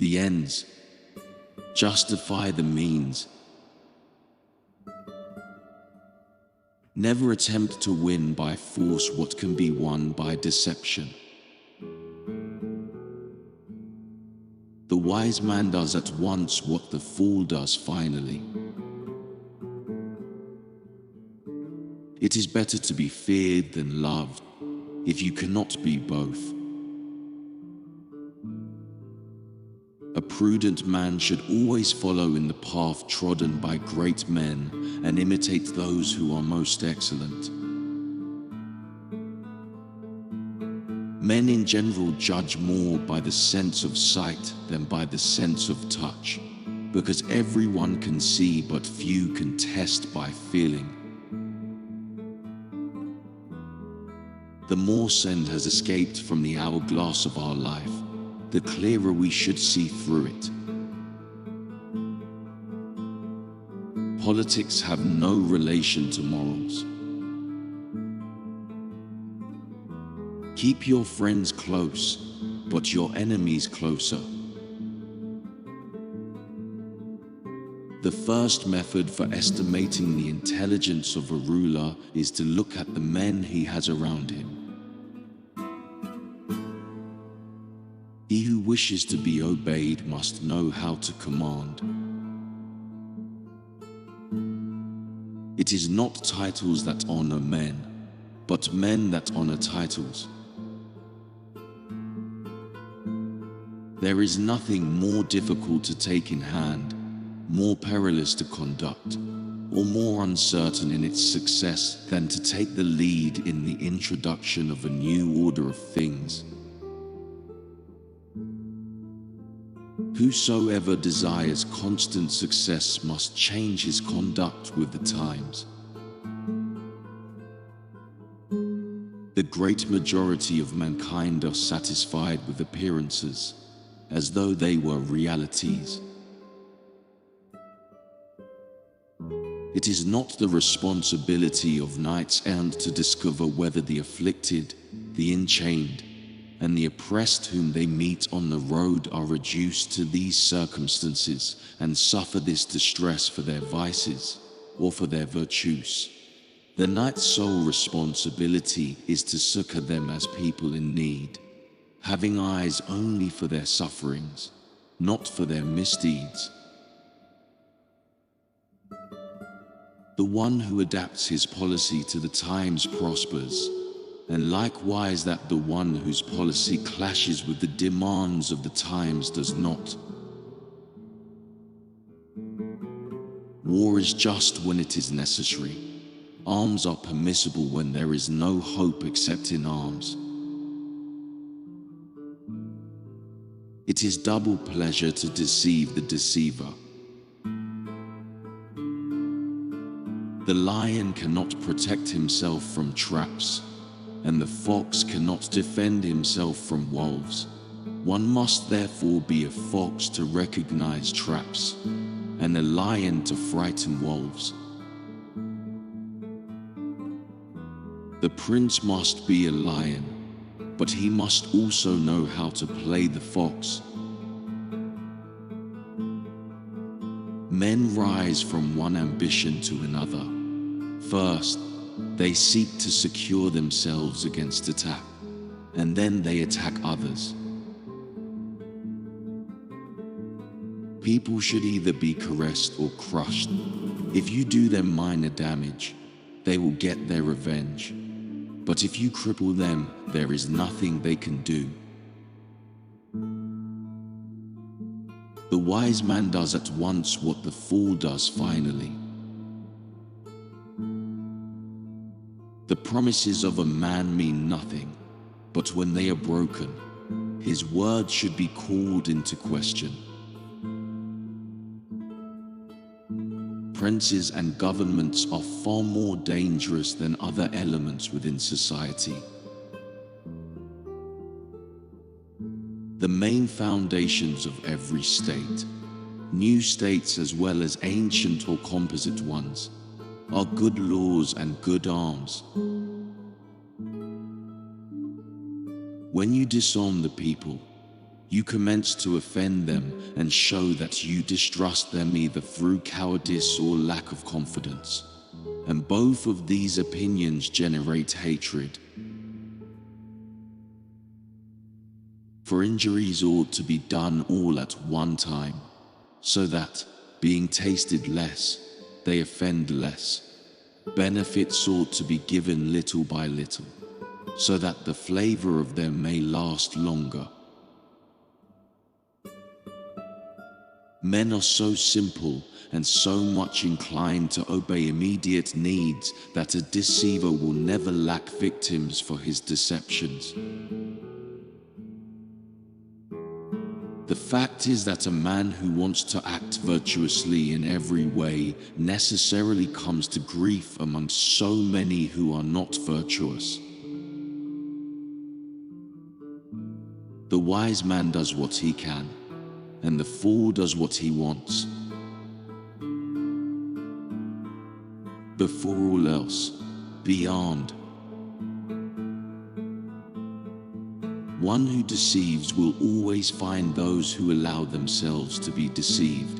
The ends justify the means. Never attempt to win by force what can be won by deception. The wise man does at once what the fool does finally. It is better to be feared than loved, if you cannot be both. A prudent man should always follow in the path trodden by great men and imitate those who are most excellent. Men in general judge more by the sense of sight than by the sense of touch, because everyone can see but few can test by feeling. The more sand has escaped from the hourglass of our life, the clearer we should see through it. Politics have no relation to morals. Keep your friends close, but your enemies closer. The first method for estimating the intelligence of a ruler is to look at the men he has around him. He who wishes to be obeyed must know how to command. It is not titles that honor men, but men that honor titles. There is nothing more difficult to take in hand, more perilous to conduct, or more uncertain in its success than to take the lead in the introduction of a new order of things. Whosoever desires constant success must change his conduct with the times. The great majority of mankind are satisfied with appearances, as though they were realities. It is not the responsibility of knights errant to discover whether the afflicted, the enchained, and the oppressed whom they meet on the road are reduced to these circumstances and suffer this distress for their vices or for their virtues. The knight's sole responsibility is to succor them as people in need, having eyes only for their sufferings, not for their misdeeds. The one who adapts his policy to the times prospers, and likewise that the one whose policy clashes with the demands of the times does not. War is just when it is necessary. Arms are permissible when there is no hope except in arms. It is double pleasure to deceive the deceiver. The lion cannot protect himself from traps, and the fox cannot defend himself from wolves. One must therefore be a fox to recognize traps, and a lion to frighten wolves. The prince must be a lion, but he must also know how to play the fox. Men rise from one ambition to another. First, they seek to secure themselves against attack, and then they attack others. People should either be caressed or crushed. If you do them minor damage, they will get their revenge. But if you cripple them, there is nothing they can do. The wise man does at once what the fool does finally. The promises of a man mean nothing, but when they are broken, his word should be called into question. Princes and governments are far more dangerous than other elements within society. The main foundations of every state, new states as well as ancient or composite ones, are good laws and good arms. When you disarm the people, You commence to offend them and show that you distrust them either through cowardice or lack of confidence. And both of these opinions generate hatred. For injuries ought to be done all at one time, so that, being tasted less, they offend less. Benefits ought to be given little by little, so that the flavor of them may last longer. Men are so simple and so much inclined to obey immediate needs that a deceiver will never lack victims for his deceptions. The fact is that a man who wants to act virtuously in every way necessarily comes to grief among so many who are not virtuous. The wise man does what he can, and the fool does what he wants. Before all else, be armed. One who deceives will always find those who allow themselves to be deceived.